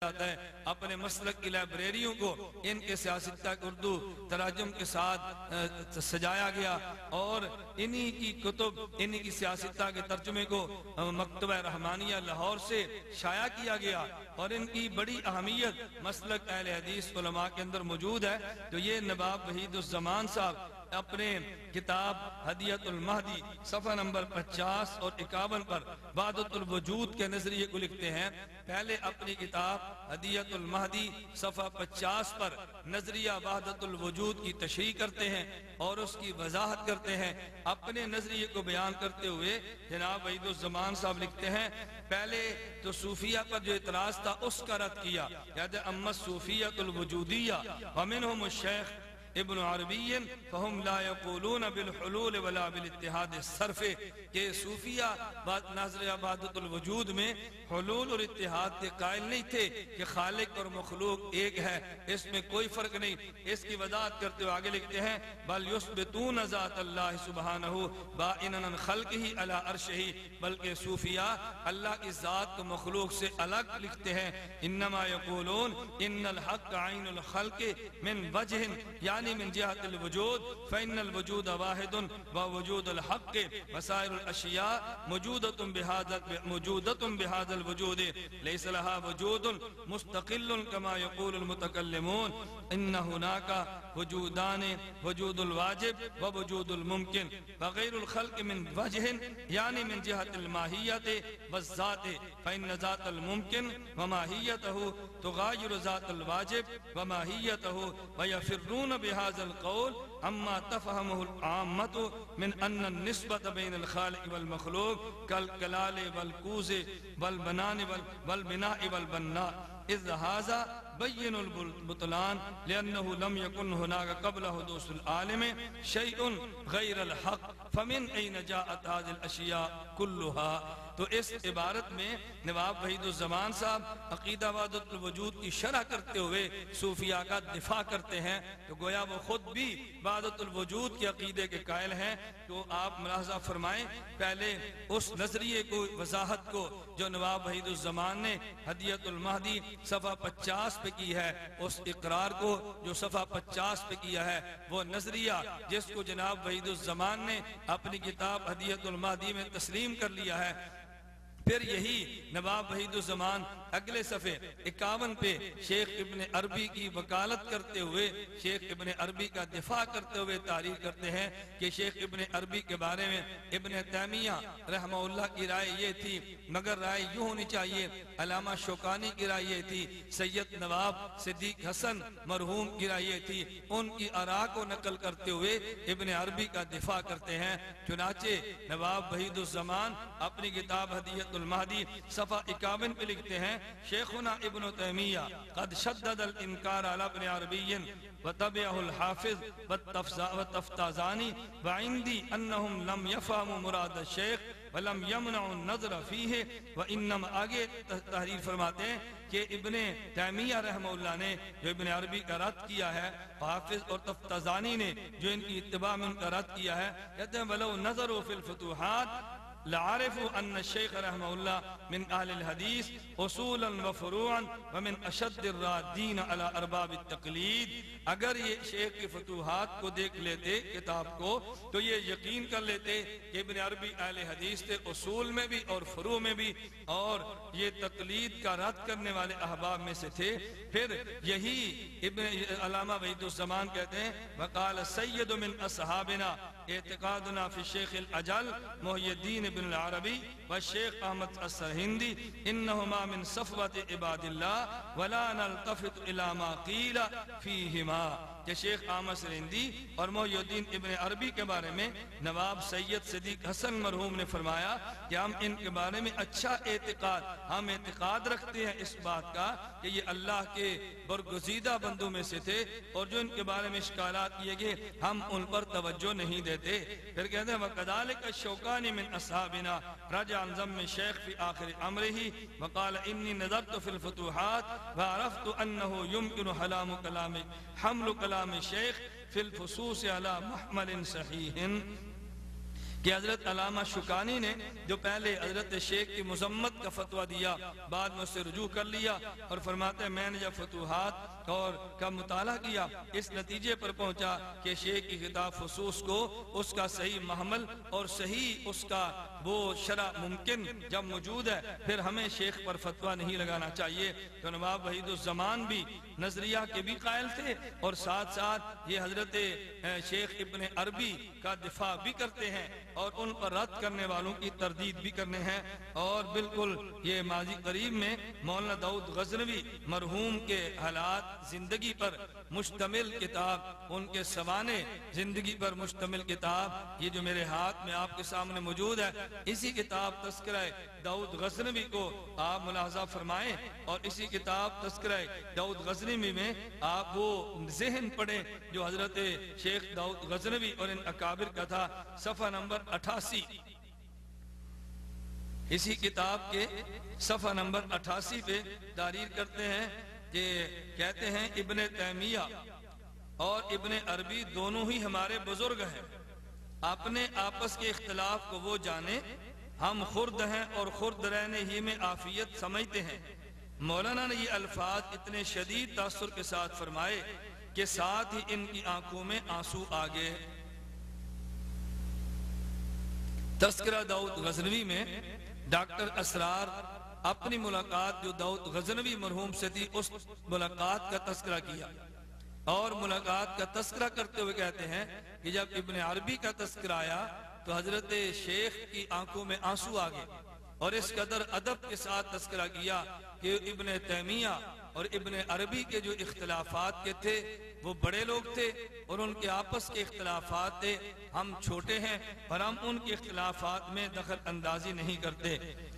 جاتا ہے اپنے مسلک کی لائبریریوں کو ان کے سیاستہ اردو تراجم کے ساتھ سجایا گیا اور انہی کی کتب انہی کی سیاستہ کے ترجمے کو مکتبہ رحمانیہ لاہور سے شائع کیا گیا اور ان کی بڑی اہمیت مسلک اہل حدیث علماء کے اندر موجود ہے. تو یہ نواب وحید الزمان صاحب اپنے کتاب ہدیۃ المہدی صفحہ نمبر 50 اور 51 پر وحدت الوجود کے نظریے کو لکھتے ہیں. پہلے اپنی کتاب ہدیۃ المہدی صفحہ 50 پر نظریہ وحدت الوجود کی تشریح کرتے ہیں اور اس کی وضاحت کرتے ہیں. اپنے نظریے کو بیان کرتے ہوئے جناب وحید الزمان صاحب لکھتے ہیں پہلے تو صوفیہ پر جو اعتراض تھا اس کا رد کیا. کہتے ہیں اما الصوفیۃ الوجودیہ ومنہم الشیخ ابن عربی فہم لا یقولون بالحلول ولا بالاتحاد الصرف کہ صوفیہ نظریہ وحدت الوجود میں حلول اور اتحاد کے قائل نہیں تھے کہ خالق اور مخلوق ایک ہے, اس میں کوئی فرق نہیں. اس کی وضاحت کرتے ہوئے آگے لکھتے ہیں بل یثبتون ذات اللہ سبحانہ بائنا عن خلقہ علی عرشہ, بلکہ صوفیہ اللہ کی ذات کو مخلوق سے الگ لکھتے ہیں. انما یقولون ان الحق عین الخلق من وجہ یعنی من جهة الوجود فإن الوجود واحد ووجود الحق وسائر الأشياء موجودة بهذا الوجود ليس لها وجود مستقل كما يقول المتكلمون إن هناك وجودان وجود الواجب ووجود الممكن وغير الخلق من وجه يعني من جهة الماهية والذات فإن ذات الممكن وماهيته تغاير ذات الواجب وماهيته ويفرون بهذا القول عما تفهمه العامة من أن النسبة بين الخالق والمخلوق كالكلال والكوز والبناء والبناء إذ هذا بين البطلان لأنه لم يكن هناك قبل حدوث العالم شيء غير الحق فمن أين جاءت هذه الأشياء كلها. تو اس عبارت میں نواب وحید الزمان صاحب عقیدہ وحدت الوجود کی شرح کرتے ہوئے صوفیہ کا دفاع کرتے ہیں. تو گویا وہ خود بھی وحدت الوجود کے عقیدے کے قائل ہیں. تو آپ ملاحظہ فرمائیں پہلے اس نظریے کو وضاحت کو جو نواب وحید الزمان نے ہدیۃ المہدی صفحہ 50 پہ کی ہے, اس اقرار کو جو صفحہ 50 پہ کیا ہے, وہ نظریہ جس کو جناب وحید الزمان نے اپنی کتاب ہدیۃ المہدی میں تسلیم کر لیا ہے. پھر یہی نواب وحید الزمان اگلے صفحے 51 پہ شیخ ابن عربی کی وکالت کرتے ہوئے شیخ ابن عربی کا دفاع کرتے ہوئے تعریف کرتے ہیں کہ شیخ ابن عربی کے بارے میں ابن تیمیہ رحمہ اللہ کی رائے یہ تھی, مگر رائے یوں ہونی چاہیے. علامہ شوکانی کی رائے یہ تھی, سید نواب صدیق حسن مرحوم کی رائے یہ تھی. ان کی آراء کو نقل کرتے ہوئے ابن عربی کا دفاع کرتے ہیں. چنانچہ نواب وحید الزمان اپنی کتاب ہدیۃ المہدی صفحہ 51 پہ لکھتے ہیں شیخنا ابن تیمیہ قد شدد الانکار علی ابن عربی وتبعه الحافظ والتفتازانی وعندی انہم لم یفہموا مراد الشیخ ولم یمنعوا النظر فیہ. وانما آگے تحریر فرماتے ہیں کہ ابن تیمیہ رحمہ اللہ نے جو ابن عربی کا رد کیا ہے, حافظ اور تفتازانی نے جو ان کی اتباع میں ان کا رد کیا ہے, کہتے ہیں ولو نظروا فی الفتوحات لعرفوا ان الشیخ رحمہ اللہ من اہل الحدیث اصولا وفروعا ومن اشد الرادین علی ارباب التقلید. اگر یہ شیخ کی فتوحات کو دیکھ لیتے کتاب کو تو یہ یقین کر لیتے کہ ابن عربی اہل حدیث تھے اصول میں بھی اور فروع میں بھی, اور یہ تقلید کا رد کرنے والے احباب میں سے تھے. پھر یہی ابن علامہ وحید الزمان کہتے ہیں وقال سید من اصحابنا اعتقادنا فی الشیخ الاجل محی الدین ابن العربی والشیخ احمد السرہندی انہما من صفوت عباد اللہ ولا نلتفت الى ما قیل فیہما. کہ شیخ احمد سرہندی اور محی الدین ابن عربی کے بارے میں نواب سید صدیق حسن مرحوم نے فرمایا کہ ہم ان کے بارے میں اچھا ہم اعتقاد رکھتے ہیں اس بات کا کہ یہ اللہ کے برگزیدہ بندوں میں سے تھے, اور جو ان کے بارے میں اشکالات کیے گئے ہم ان پر توجہ نہیں دیتے. پھر کہتے ہیں وَقَذَلِكَ الشَّوْكَانِ مِنْ أَصْحَابِنَا رَجَعَ عَنْ ذَمِّ الشَّيْخِ فِي آخِرِ أَمْرِهِ وقال إني نظرت في الفتوحات وعرفت أنه يمكن حمل كلام الشيخ في الفصوص على محمل صحيح. کہ حضرت علامہ شکانی نے جو پہلے حضرت شیخ کی مذمت کا فتویٰ دیا بعد میں اسے رجوع کر لیا اور فرماتے ہیں میں نے جب فتوحات اور کا مطالعہ کیا اس نتیجے پر پہنچا کہ شیخ کی خطاب خصوص کو اس کا صحیح محمل اور صحیح اس کا وہ شرع ممکن جب موجود ہے پھر ہمیں شیخ پر فتویٰ نہیں لگانا چاہیے۔ تو نواب وحید الزمان بھی نظریہ کے بھی قائل تھے اور ساتھ ساتھ یہ حضرت شیخ ابن عربی کا دفاع بھی کرتے ہیں اور ان پر رد کرنے والوں کی تردید بھی کرنے ہیں۔ اور بالکل یہ ماضی قریب میں مولانا داؤد غزنوی مرحوم کے حالات زندگی پر مشتمل کتاب، ان کے سوانح زندگی پر مشتمل کتاب یہ جو میرے ہاتھ میں آپ کے سامنے موجود ہے، اسی کتاب تذکرہ داؤد غزنوی کو آپ ملاحظہ فرمائیں اور اسی کتاب تذکرہ داؤد غزنوی میں آپ وہ ذہن پڑھیں جو حضرت شیخ داؤد غزنوی اور ان اکابر کا تھا۔ صفحہ نمبر 88 اسی کتاب کے صفحہ نمبر 88 پہ تحریر کرتے ہیں کہ کہتے ہیں ابن تیمیہ اور ابن عربی دونوں ہی ہمارے بزرگ ہیں، اپنے آپس کے اختلاف کو وہ جانے، ہم خرد ہیں اور خرد رہنے ہی میں عافیت سمجھتے ہیں۔ مولانا نے یہ الفاظ اتنے شدید تاثر کے ساتھ فرمائے کہ ساتھ ہی ان کی آنکھوں میں آنسو آ گئے۔ تذکرہ داؤد غزنوی میں ڈاکٹر اسرار اپنی ملاقات جو داؤد غزنوی مرحوم سے تھی اس ملاقات کا تذکرہ کیا اور ملاقات کا تذکرہ کرتے ہوئے کہتے ہیں کہ جب ابن عربی کا تذکرہ آیا تو حضرت شیخ کی آنکھوں میں آنسو آ گئے اور اس قدر ادب کے ساتھ تذکرہ کیا کہ ابن تیمیہ اور ابن عربی کے جو اختلافات کے تھے وہ بڑے لوگ تھے اور ان کے آپس کے اختلافات تھے، ہم چھوٹے ہیں اور ہم ان کے اختلافات میں دخل اندازی نہیں کرتے۔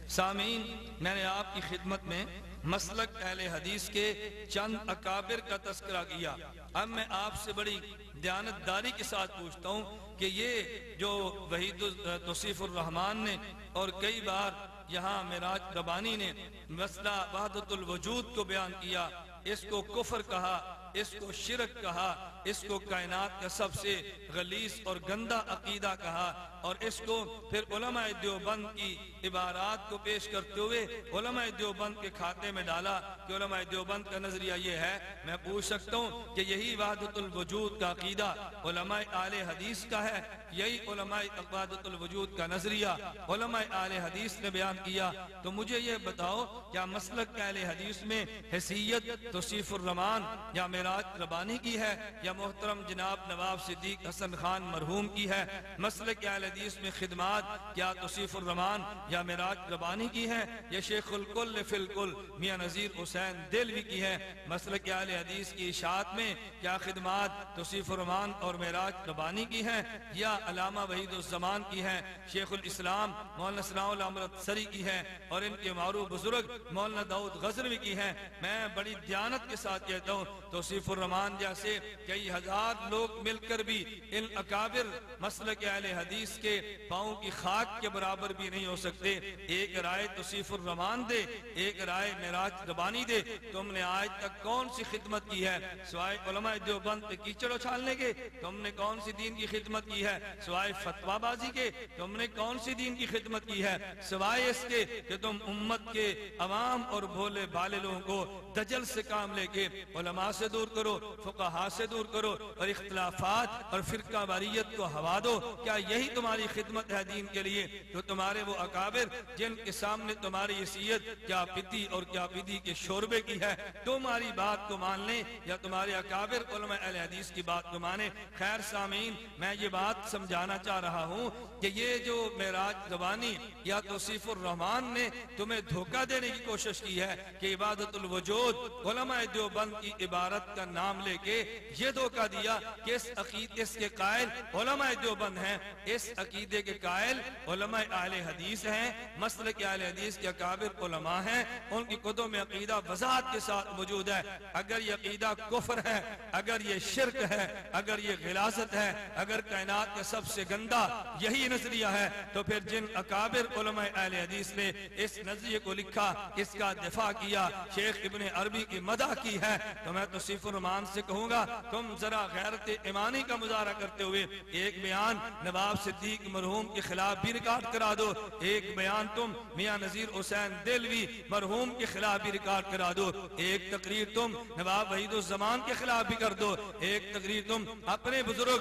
سامعین، میں نے آپ کی خدمت میں مسلک اہل حدیث کے چند اکابر کا تذکرہ کیا۔ اب میں آپ سے بڑی دیانتداری کے ساتھ پوچھتا ہوں کہ یہ جو وحید توصیف الرحمان نے اور کئی بار یہاں معراج ربانی نے مسئلہ وحدت الوجود کو بیان کیا، اس کو کفر کہا، اس کو شرک کہا، اس کو کائنات کا سب سے غلیظ اور گندا عقیدہ کہا اور اس کو پھر علماء دیوبند کی عبارات کو پیش کرتے ہوئے علماء دیوبند کے کھاتے میں ڈالا کہ علماء دیوبند کا نظریہ یہ ہے۔ میں پوچھ سکتا ہوں کہ یہی وحدت الوجود کا عقیدہ علماء اہل حدیث کا ہے؟ یہی علماء وحدت الوجود کا نظریہ علماء اہل حدیث نے بیان کیا؟ تو مجھے یہ بتاؤ کیا مسلک اہل حدیث میں حیثیت توصیف الرحمان یا معراج ربانی کی ہے یا محترم جناب نواب صدیق حسن خان مرحوم کی ہے؟ مسلک اہل حدیث میں خدمات کیا توصیف الرحمان یا معراج ربانی کی ہے یا شیخ الکل فی الکل میاں نذیر حسین دہلوی کی ہے؟ مسلک اہل حدیث کی اشاعت میں کیا خدمات توصیف الرحمان اور معراج ربانی کی ہیں یا علامہ وحید الزمان کی ہے، شیخ الاسلام مولانا ثناء اللہ امرتسری کی ہے اور ان کے معروف بزرگ مولانا داؤد غزنوی کی ہیں؟ میں بڑی دیانت کے ساتھ کہتا ہوں توصیف الرحمان جیسے کئی ہزار لوگ مل کر بھی ان اکابر مسلک اہل حدیث کے پاؤں کی خاک کے برابر بھی نہیں ہو سکتے۔ ایک رائے توصیف الرحمان دے، ایک رائے معراج ربانی دے۔ تم نے آج تک کون سی خدمت کی ہے سوائے علماء دیوبند پہ کیچڑ اچھالنے کے؟ تم نے کون سی دین کی خدمت کی ہے سوائے فتویٰ بازی کے؟ تم نے کون سی دین کی خدمت کی ہے سوائے اس کے کہ تم امت کے عوام اور بھولے بھالے لوگوں کو دجل سے کام لے کے علماء سے دور کرو، فقہاء سے دور کرو اور اختلافات اور فرقہ واریت کو ہوا دو؟ کیا یہی تمہاری خدمت ہے دین کے لیے؟ تو تمہارے وہ اکابر جن کے سامنے تمہاری حیثیت کیا پتی اور کیا پتی کے شوربے کی ہے، تمہاری بات کو مان لیں یا تمہارے اکابر علماء اہل حدیث کی بات کو مانیں؟ خیر سامعین، میں یہ بات سمجھانا چاہ رہا ہوں کہ یہ جو معراج ربانی یا توصیف الرحمان نے تمہیں دھوکہ دینے کی کوشش کی ہے کہ عبادت الوجود علماء دیوبند کی عبارت کا نام لے کے یہ دھوکہ دیا کہ اس کے قائل علماء دیوبند ہیں، اس عقیدے کے قائل علماء اہل حدیث ہیں، مسلک اہل حدیث کے اکابر علماء ہیں، ان کی کتب میں عقیدہ وضاحت کے ساتھ موجود ہے۔ اگر یہ عقیدہ کفر ہے، اگر یہ شرک ہے، اگر یہ غلاظت ہے، اگر کائنات کا سب سے گندا یہی نظریہ ہے تو پھر جن اکابر علماء اہل حدیث نے اس نظریے کو لکھا، اس کا دفاع کیا، شیخ ابن عربی کی مدح کی ہے، تو میں توصیف الرحمان سے کہوں گا تم ذرا غیرت ایمانی کا مظاہرہ کرتے ہوئے ایک بیان نواب صدیق مرحوم کے خلاف بھی ریکارڈ کرا دو، ایک بیان تم میاں نذیر حسین دہلوی مرحوم کے خلاف بھی ریکارڈ کرا دو، ایک تقریر تم نواب وحید الزمان کے خلاف بھی کر دو، ایک تقریر تم اپنے بزرگ